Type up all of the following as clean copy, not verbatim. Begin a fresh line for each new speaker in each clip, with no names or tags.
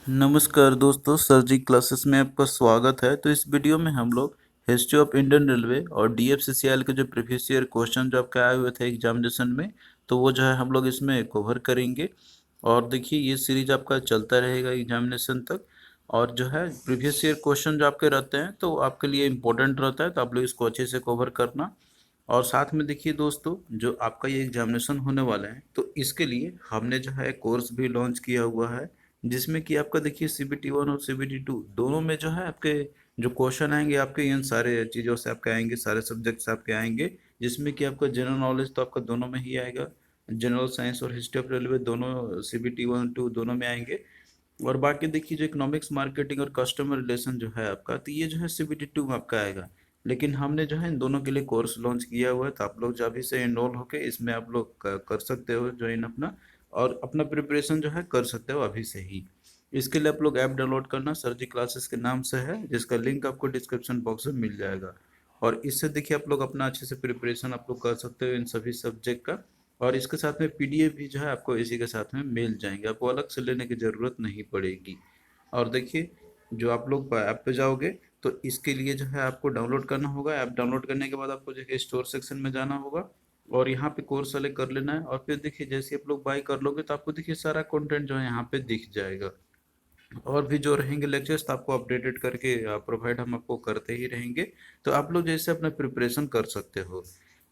नमस्कार दोस्तों, सरजी क्लासेस में आपका स्वागत है। तो इस वीडियो में हम लोग हिस्ट्री ऑफ इंडियन रेलवे और डीएफसीसीएल के जो प्रीवियस ईयर क्वेश्चन जो आपके आए हुए थे एग्जामिनेशन में, तो वो जो है हम लोग इसमें कवर करेंगे। और देखिए ये सीरीज आपका चलता रहेगा एग्जामिनेशन तक। और जो है प्रीवियस ईयर क्वेश्चन जो आपके रहते हैं तो आपके लिए इम्पोर्टेंट रहता है, तो आप लोग इसको अच्छे से कवर करना। और साथ में देखिए दोस्तों, जो आपका ये एग्जामिनेशन होने वाला है तो इसके लिए हमने जो है कोर्स भी लॉन्च किया हुआ है, जिसमें कि आपका देखिए CBT 1 और CBT 2 दोनों में जो है आपके जो क्वेश्चन आएंगे आपके इन सारे चीज़ों से आपके आएंगे, सारे सब्जेक्ट से आपके आएंगे। जिसमें कि आपका जनरल नॉलेज तो आपका दोनों में ही आएगा, जनरल साइंस और हिस्ट्री ऑफ रेलवे दोनों CBT 1 2 दोनों में आएंगे। और बाकी देखिए जो इकोनॉमिक्स मार्केटिंग और कस्टमर रिलेशन जो है आपका, तो ये जो है CBT 2 में आपका आएगा। लेकिन हमने जो है इन दोनों के लिए कोर्स लॉन्च किया हुआ है, तो आप लोग जब अभी से इनरोल होके इसमें आप लोग कर सकते हो ज्वाइन अपना, और अपना प्रिपरेशन जो है कर सकते हो अभी से ही। इसके लिए आप लोग ऐप डाउनलोड करना, सरजी क्लासेस के नाम से है, जिसका लिंक आपको डिस्क्रिप्शन बॉक्स में मिल जाएगा। और इससे देखिए आप लोग अपना अच्छे से प्रिपरेशन आप लोग कर सकते हो इन सभी सब्जेक्ट का। और इसके साथ में PDF भी जो है आपको इसी के साथ में मिल जाएंगे, आपको अलग से लेने की ज़रूरत नहीं पड़ेगी। और देखिए जो आप लोग ऐप पे जाओगे तो इसके लिए जो है आपको डाउनलोड करना होगा। ऐप डाउनलोड करने के बाद आपको जो है स्टोर सेक्शन में जाना होगा और यहाँ पे कोर्स सेलेक्ट कर लेना है। और फिर देखिए जैसे आप लोग बाय कर लोगे तो आपको देखिए सारा कंटेंट जो है यहाँ पे दिख जाएगा। और भी जो रहेंगे लेक्चर्स तो आपको अपडेटेड करके प्रोवाइड हम आपको करते ही रहेंगे। तो आप लोग जैसे अपना प्रिपरेशन कर सकते हो।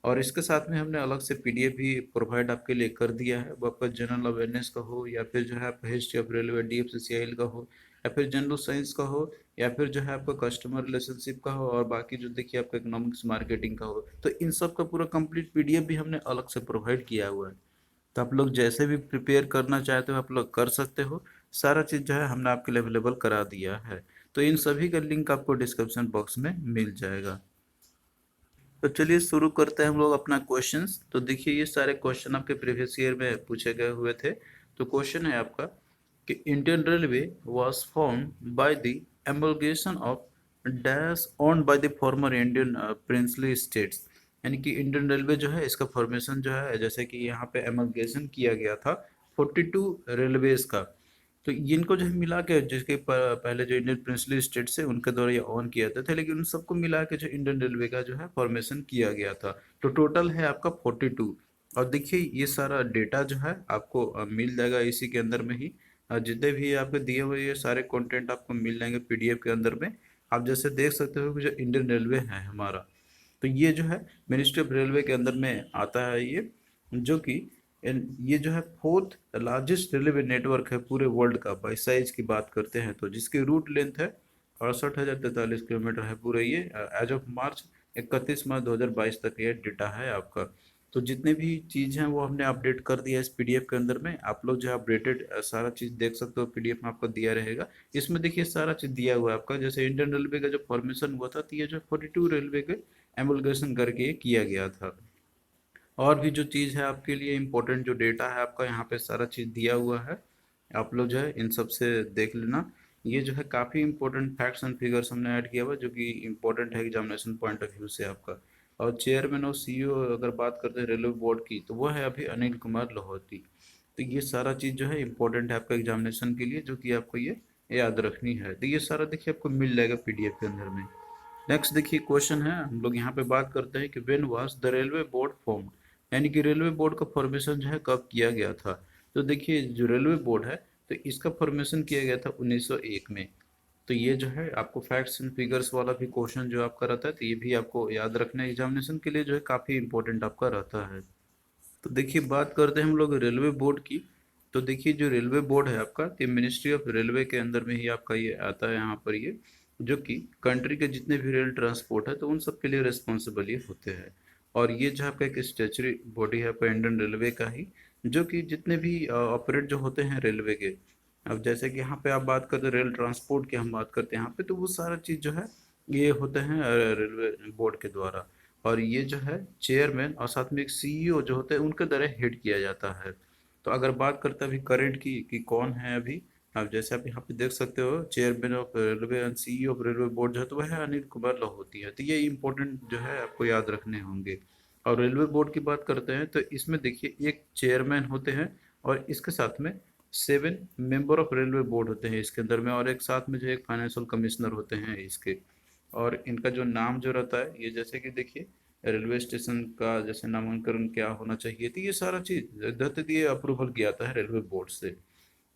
और इसके साथ में हमने अलग से PDF भी प्रोवाइड आपके लिए कर दिया है, वो आपका जनरल अवेयरनेस का हो या फिर जो है आपका हिस्ट्री ऑफ रेलवे DFCCIL का हो या फिर जनरल साइंस का हो या फिर जो है आपका कस्टमर रिलेशनशिप का हो और बाकी जो देखिए आपका इकोनॉमिक्स मार्केटिंग का हो, तो इन सब का पूरा कंप्लीट PDF भी हमने अलग से प्रोवाइड किया हुआ है। तो आप लोग जैसे भी प्रिपेयर करना चाहते हो आप लोग कर सकते हो। सारा चीज़ जो है हमने आपके लिए अवेलेबल करा दिया है। तो इन सभी का लिंक आपको डिस्क्रिप्शन बॉक्स में मिल जाएगा। तो चलिए शुरू करते हैं हम लोग अपना क्वेश्चंस। तो देखिए ये सारे क्वेश्चन आपके प्रीवियस ईयर में पूछे गए हुए थे। तो क्वेश्चन है आपका कि Indian railway was form by the amalgamation of dash owned by the former Indian princely states. यानी कि इंडियन रेलवे जो है इसका फॉर्मेशन जो है, जैसे कि यहाँ पे एमलगेशन किया गया था 42 रेलवेज का। तो इनको जो है मिला के, जिसके पहले जो इंडियन प्रिंसली स्टेट्स है उनके द्वारा ये ऑन किया था, लेकिन उन सबको मिला के जो इंडियन रेलवे का जो है फॉर्मेशन किया गया था। तो टोटल है आपका 42। और देखिए ये सारा डेटा जो है आपको मिल जाएगा इसी के अंदर में ही। जितने भी आपके दिए हुए ये सारे कंटेंट आपको मिल जाएंगे PDF के अंदर में। आप जैसे देख सकते हो कि जो इंडियन रेलवे है हमारा, तो ये जो है मिनिस्ट्री ऑफ रेलवे के अंदर में आता है ये, जो कि ये जो है फोर्थ लार्जेस्ट रेलवे नेटवर्क है पूरे वर्ल्ड का। बाई साइज की बात करते हैं तो जिसकी रूट लेंथ है 68,043 किलोमीटर है पूरे ये। एज ऑफ मार्च 31 मार्च 2022 तक ये डेटा है आपका। तो जितने भी चीज़ हैं वो हमने अपडेट कर दिया इस PDF के अंदर में। आप लोग जो है अपडेटेड सारा चीज़ देख सकते हो, PDF में आपको दिया रहेगा। इसमें देखिए सारा चीज़ दिया हुआ है आपका। जैसे इंडियन रेलवे का जो फॉर्मेशन हुआ था तो ये जो 42 रेलवे के एमुलगेशन करके किया गया था। और भी जो चीज़ है आपके लिए इम्पोर्टेंट जो डेटा है आपका, यहाँ पे सारा चीज़ दिया हुआ है। आप लोग जो है इन सब से देख लेना। ये जो है काफ़ी इंपॉर्टेंट फैक्ट्स एंड फिगर्स हमने ऐड किया हुआ है, जो कि इम्पोर्टेंट है एग्जामिनेशन पॉइंट ऑफ व्यू से आपका। और चेयरमैन और CEO अगर बात करते हैं रेलवे बोर्ड की, तो वो है अभी अनिल कुमार लाहौती। तो ये सारा चीज़ जो है इम्पोर्टेंट है आपका एग्जामिनेशन के लिए, जो कि आपको ये याद रखनी है। तो ये सारा देखिए आपको मिल जाएगा PDF के अंदर में। नेक्स्ट देखिए क्वेश्चन है, हम लोग यहाँ पे बात करते हैं कि when was the railway board form. यानी कि रेलवे बोर्ड का फॉर्मेशन जो है कब किया गया था। तो देखिए जो रेलवे बोर्ड है तो इसका फॉर्मेशन किया गया था 1901 में। तो ये जो है आपको फैक्ट्स एंड फिगर्स वाला भी क्वेश्चन जो आपका रहता है, तो ये भी आपको याद रखना है एग्जामिनेशन के लिए, जो है काफ़ी इंपॉर्टेंट आपका रहता है। तो देखिए बात करते हैं हम लोग रेलवे बोर्ड की। तो देखिए जो रेलवे बोर्ड है आपका, ये मिनिस्ट्री ऑफ रेलवे के अंदर में ही आपका ये आता है यहाँ पर ये, जो कि कंट्री के जितने भी रेल ट्रांसपोर्ट है तो उन सब के लिए रिस्पॉन्सिबल ये होते हैं। और ये जो आपका एक स्टेचुरी बॉडी है आपका इंडियन रेलवे का ही, जो कि जितने भी ऑपरेट जो होते हैं रेलवे के। अब जैसे कि यहाँ पे आप बात करते हैं रेल ट्रांसपोर्ट की, हम बात करते हैं यहाँ पे, तो वो सारा चीज़ जो है ये होते हैं रेलवे बोर्ड के द्वारा। और ये जो है चेयरमैन और साथ में एक CEO जो होते हैं उनके द्वारा हेड किया जाता है। तो अगर बात करते हैं अभी करंट की कि कौन है अभी, अब जैसे आप यहाँ पे देख सकते हो chairman of railway and CEO of railway board जो है तो वह है अनिल कुमार लाहौती है। तो ये इंपॉर्टेंट जो है आपको याद रखने होंगे। और रेलवे बोर्ड की बात करते हैं तो इसमें देखिए एक चेयरमैन होते हैं और इसके साथ में 7 मेंबर ऑफ रेलवे बोर्ड होते हैं इसके अंदर में, और एक साथ में जो एक फाइनेंशियल कमिश्नर होते हैं इसके। और इनका जो नाम जो रहता है ये, जैसे कि देखिए रेलवे स्टेशन का जैसे नामांकन क्या होना चाहिए, तो ये सारा चीज इधर ये अप्रूवल किया जाता है रेलवे बोर्ड से।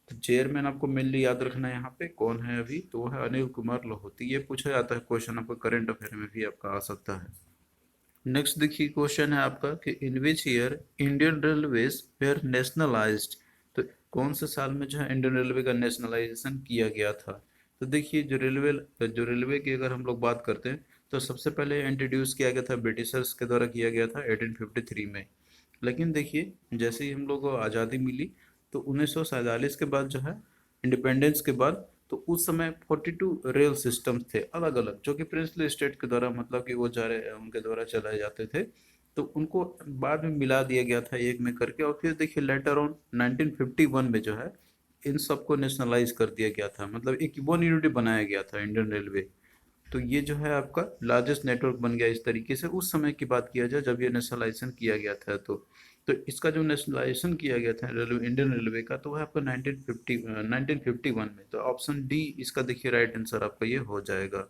तो चेयरमैन आपको मेनली याद रखना है यहाँ पे कौन है अभी, तो वो है अनिल कुमार लोहोती। ये पूछा जाता है क्वेश्चन, आपका करंट अफेयर में भी आपका आ सकता है। नेक्स्ट देखिए क्वेश्चन है आपका कि in which year Indian railways were nationalised. तो कौन से साल में जो है इंडियन रेलवे का नेशनलाइजेशन किया गया था। तो देखिए जो रेलवे की अगर हम लोग बात करते हैं तो सबसे पहले इंट्रोड्यूस किया गया था ब्रिटिशर्स के द्वारा, किया गया था 1853 में। लेकिन देखिए जैसे ही हम लोग को आज़ादी मिली तो 1947 के बाद जो है, इंडिपेंडेंस के बाद, तो उस समय 42 रेल सिस्टम्स थे अलग अलग, जो कि प्रिंसली स्टेट के द्वारा, मतलब कि वो जा रहे उनके द्वारा चलाए जाते थे। तो उनको बाद में मिला दिया गया था एक में करके, और फिर देखिए लेटर ऑन 1951 में जो है इन सबको नेशनलाइज कर दिया गया था, मतलब एक वन यूनिटी बनाया गया था इंडियन रेलवे। तो ये जो है आपका लार्जेस्ट नेटवर्क बन गया इस तरीके से। उस समय की बात किया जाए जब ये नेशनलाइजेशन किया गया था, तो इसका जो नेशनलाइजेशन किया गया था रेलवे, इंडियन रेलवे का, तो वह आपका 1951 में। तो ऑप्शन डी इसका देखिए राइट आंसर आपका ये हो जाएगा।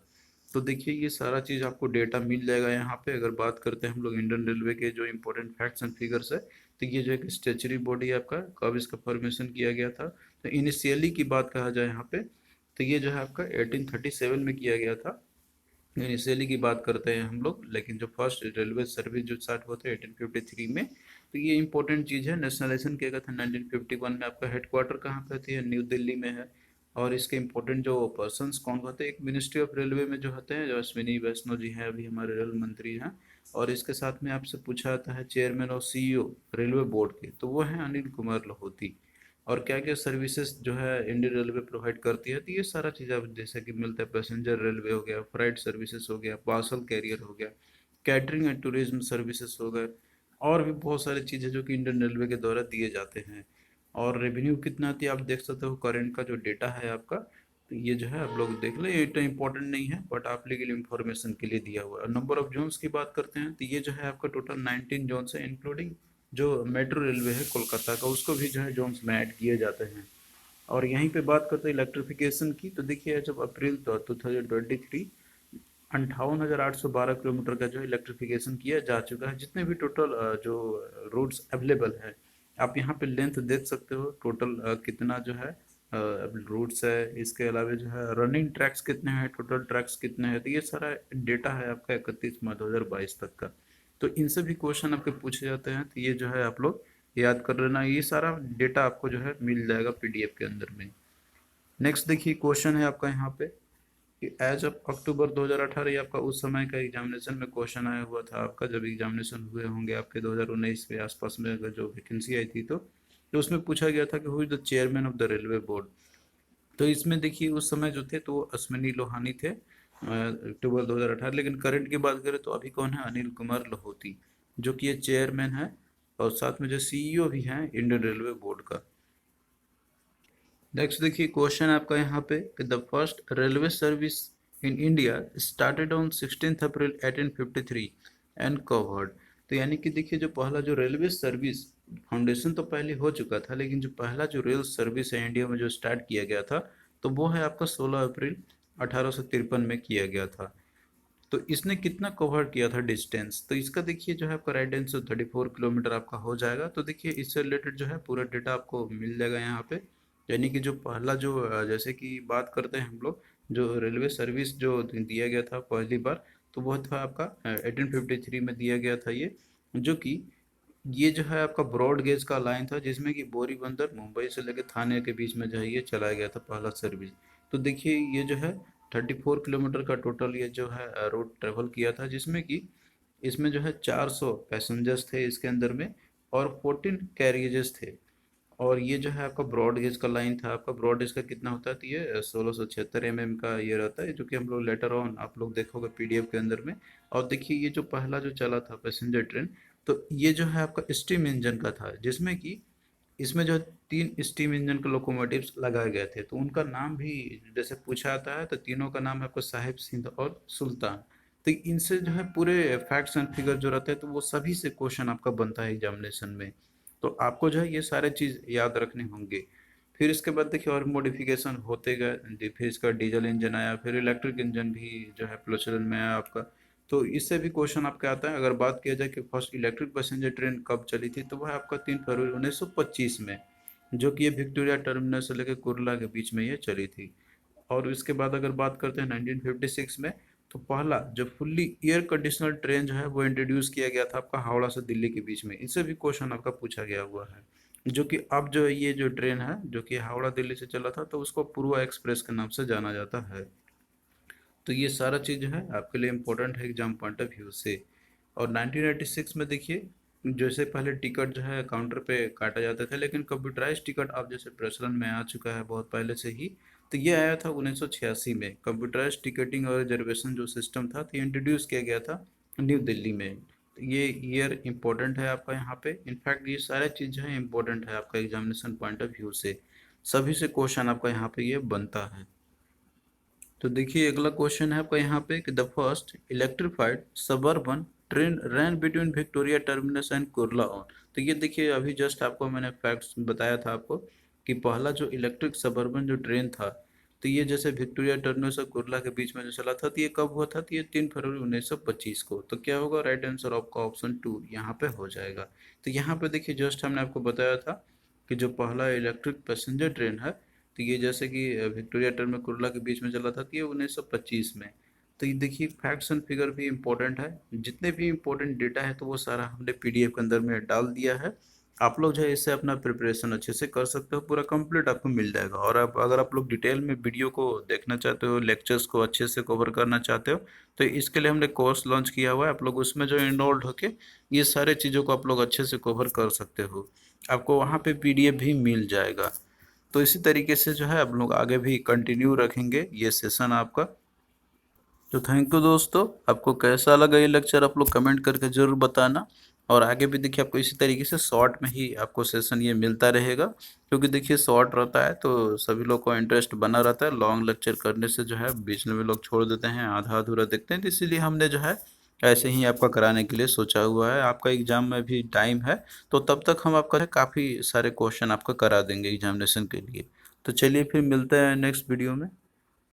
तो देखिए ये सारा चीज़ आपको डेटा मिल जाएगा यहाँ पे। अगर बात करते हैं हम लोग इंडियन रेलवे के जो इंपॉर्टेंट फैक्ट्स एंड फिगर्स है, तो ये जो एक स्टेचुरी बॉडी है आपका, कब इसका फॉर्मेशन किया गया था। तो इनिशियली की बात कहा जाए यहाँ पे, तो ये जो है आपका 1837 में किया गया था, इनिशियली की बात करते हैं हम लोग। लेकिन जो फर्स्ट रेलवे सर्विस जो स्टार्ट हुआ था 1853 में, तो ये इंपॉर्टेंट चीज़ है। नेशनलाइजेशन किया गया था 1951 में। आपका हेडक्वार्टर कहाँ पे थी, न्यू दिल्ली में है। और इसके इंपॉर्टेंट जो पर्सन्स कौन होते हैं, एक मिनिस्ट्री ऑफ रेलवे में जो होते हैं, जो अश्विनी वैष्णव जी हैं, अभी हमारे रेल मंत्री हैं। और इसके साथ में आपसे पूछा जाता है चेयरमैन और सीईओ रेलवे बोर्ड के, तो वो हैं अनिल कुमार लोहोती। और क्या क्या सर्विसेज जो है इंडियन रेलवे प्रोवाइड करती है, तो ये सारा चीज़ आप जैसे कि मिलता है, पैसेंजर रेलवे हो गया, फ्राइट सर्विसेज हो गया, पार्सल कैरियर हो गया, कैटरिंग एंड टूरिज्म सर्विसेज हो गए, और भी बहुत सारी चीज़ें जो कि इंडियन रेलवे के द्वारा दिए जाते हैं। और रेवेन्यू कितना आती है आप देख सकते हो, करंट का जो डेटा है आपका, तो ये जो है आप लोग देख ले, ये तो इंपॉर्टेंट नहीं है बट आप लिए इंफॉर्मेशन के लिए दिया हुआ है। नंबर ऑफ जोन्स की बात करते हैं, तो ये जो है आपका टोटल 19 जोन्स है, इंक्लूडिंग जो मेट्रो रेलवे है कोलकाता का, उसको भी जो है जोन्स में ऐड किए जाते हैं। और यहीं पे बात करते हैं इलेक्ट्रिफिकेशन की, तो देखिए जब अप्रैल 2023 58,812 किलोमीटर का जो इलेक्ट्रिफिकेशन किया जा चुका है। जितने भी टोटल जो रोड्स अवेलेबल है, आप यहाँ पे लेंथ देख सकते हो टोटल कितना जो है रूट्स है। इसके अलावा जो है रनिंग ट्रैक्स कितने हैं, टोटल ट्रैक्स कितने हैं, तो ये सारा डेटा है आपका 31 मई 2022 तक का। तो इनसे भी क्वेश्चन आपके पूछे जाते हैं, तो ये जो है आप लोग याद कर लेना। ये सारा डेटा आपको जो है मिल जाएगा पीडीएफ के अंदर में। नेक्स्ट देखिए क्वेश्चन है आपका यहाँ पे कि एज ऑफ अक्टूबर 2018, ये आपका उस समय का एग्जामिनेशन में क्वेश्चन आया हुआ था आपका, जब एग्जामिनेशन हुए होंगे आपके 2019 के आसपास में, अगर जो वैकेंसी आई थी तो उसमें पूछा गया था कि who is the chairman of the railway board. तो इसमें देखिए उस समय जो थे तो वो अश्विनी लोहानी थे अक्टूबर 2018। लेकिन करंट की बात करें तो अभी कौन है, अनिल कुमार लोहोती, जो कि ये चेयरमैन है और साथ में जो सीईओ भी हैं इंडियन रेलवे बोर्ड का। नेक्स्ट देखिए क्वेश्चन आपका यहाँ पे कि the first railway service in India started on 16 April 1853 and covered. तो यानी कि देखिए जो पहला जो रेलवे सर्विस, फाउंडेशन तो पहले हो चुका था, लेकिन जो पहला जो रेल सर्विस है इंडिया में जो स्टार्ट किया गया था, तो वो है आपका 16 अप्रैल 1853 में किया गया था। तो इसने कितना कवर किया था डिस्टेंस, तो इसका देखिए जो है आपका राइट आंसर 34 किलोमीटर आपका हो जाएगा। तो देखिए इससे रिलेटेड जो है पूरा डेटा आपको मिल जाएगा यहाँ पे। यानी कि जो पहला जो जैसे कि बात करते हैं हम लोग, जो रेलवे सर्विस जो दिया गया था पहली बार, तो वह था आपका 1853 में दिया गया था ये। जो कि ये जो है आपका ब्रॉड गेज का लाइन था, जिसमें कि बोरी बंदर मुंबई से लेकर थाने के बीच में जो है ये चलाया गया था पहला सर्विस। तो देखिए ये जो है 34 किलोमीटर का टोटल ये जो है रोड ट्रेवल किया था, जिसमें कि इसमें जो है 400 पैसेंजर्स थे इसके अंदर में, और 14 कैरियजेस थे। और ये जो है आपका ब्रॉड गेज का लाइन था। आपका ब्रॉड गेज का कितना होता है, तो ये 1676 का ये रहता है, जो कि हम लोग लेटर ऑन आप लोग देखोगे पीडीएफ के अंदर में। और देखिए ये जो पहला जो चला था पैसेंजर ट्रेन, तो ये जो है आपका स्टीम इंजन का था, जिसमें कि इसमें जो 3 स्टीम इंजन के लोकोमोटिव्स लगाए गए थे। तो उनका नाम भी जैसे पूछा आता है, तो तीनों का नाम है आपको साहिब, सिंध और सुल्तान। तो इनसे जो है पूरे फैक्ट्स एंड फिगर जो रहते हैं, तो वो सभी से क्वेश्चन आपका बनता है एग्जामिनेशन में। तो आपको जो है ये सारे चीज़ याद रखने होंगे। फिर इसके बाद देखिए और मॉडिफिकेशन होते गए, फिर इसका डीजल इंजन आया, फिर इलेक्ट्रिक इंजन भी जो है प्रचलन में आया आपका। तो इससे भी क्वेश्चन आपका आता है। अगर बात किया जाए कि फर्स्ट इलेक्ट्रिक पैसेंजर ट्रेन कब चली थी, तो वह आपका 3 फरवरी 1925 में, जो कि ये विक्टोरिया टर्मिनस से लेकर कुर्ला के बीच में ये चली थी। और इसके बाद अगर बात करते हैं 1956 में, तो पहला जो फुल्ली एयर कंडीशनर ट्रेन जो है वो इंट्रोड्यूस किया गया था आपका हावड़ा से दिल्ली के बीच में। इससे भी क्वेश्चन आपका पूछा गया हुआ है। जो कि अब जो ये जो ट्रेन है जो कि हावड़ा दिल्ली से चला था, तो उसको पूर्वा एक्सप्रेस के नाम से जाना जाता है। तो ये सारा चीज़ जो है आपके लिए इम्पोर्टेंट है एग्जाम पॉइंट ऑफ व्यू से। और 1986 में देखिए, जैसे पहले टिकट जो है काउंटर पे काटा जाते थे, लेकिन कंप्यूटराइज टिकट अब जैसे प्रचलन में आ चुका है बहुत पहले से ही। तो ये आया था 1986 में, कंप्यूटराइज टिकटिंग और रिजर्वेशन जो सिस्टम था, तो ये इंट्रोड्यूस किया गया था न्यू दिल्ली में। तो ये ईयर इम्पोर्टेंट है आपका यहाँ पे। इनफैक्ट ये सारे चीज़ जो है इम्पोर्टेंट है आपका एग्जामिनेशन पॉइंट ऑफ व्यू से। सभी से क्वेश्चन आपका यहाँ पे ये बनता है। तो देखिए अगला क्वेश्चन है आपका यहाँ पे कि the first electrified suburban train ran between Victoria Terminus and Kurla on. तो ये देखिए अभी जस्ट आपको मैंने फैक्ट्स बताया था आपको कि पहला जो इलेक्ट्रिक सबअर्बन जो ट्रेन था, तो ये जैसे विक्टोरिया टर्मिनस और कुर्ला के बीच में जो चला था, तो ये कब हुआ था? तो ये 3 फरवरी 1925 को। तो क्या होगा? राइट आंसर आपका ऑप्शन 2 यहाँ पे हो जाएगा। तो यहाँ पे देखिए जस्ट हमने आपको बताया था कि जो पहला इलेक्ट्रिक पैसेंजर ट्रेन है, तो ये जैसे कि विक्टोरिया टर्मिनस कुर्ला के बीच में चला था, तो ये 1925 में। तो ये देखिए फैक्ट्स एंड फिगर भी इम्पोर्टेंट है। जितने भी इम्पोर्टेंट डेटा है तो वो सारा हमने पीडीएफ के अंदर में डाल दिया है। आप लोग जो है इससे अपना प्रिपरेशन अच्छे से कर सकते हो, पूरा कंप्लीट आपको मिल जाएगा। और आप अगर आप लोग डिटेल में वीडियो को देखना चाहते हो, लेक्चर्स को अच्छे से कवर करना चाहते हो, तो इसके लिए हमने कोर्स लॉन्च किया हुआ है। आप लोग उसमें जो इनरोल्ड होके ये सारे चीज़ों को आप लोग अच्छे से कवर कर सकते हो। आपको वहाँ पे पीडीएफ भी मिल जाएगा। तो इसी तरीके से जो है आप लोग आगे भी कंटिन्यू रखेंगे ये सेशन आपका। तो थैंक यू दोस्तों, आपको कैसा लगा ये लेक्चर आप लोग कमेंट करके ज़रूर बताना। और आगे भी देखिए आपको इसी तरीके से शॉर्ट में ही आपको सेशन ये मिलता रहेगा, क्योंकि देखिए शॉर्ट रहता है तो सभी लोग को इंटरेस्ट बना रहता है। लॉन्ग लेक्चर करने से जो है बीच में लोग छोड़ देते हैं, आधा अधूरा देखते हैं। तो इसीलिए हमने जो है ऐसे ही आपका कराने के लिए सोचा हुआ है। आपका एग्ज़ाम में भी टाइम है, तो तब तक हम आपका काफ़ी सारे क्वेश्चन आपका करा देंगे एग्जामिनेशन के लिए। तो चलिए फिर मिलते हैं नेक्स्ट वीडियो में।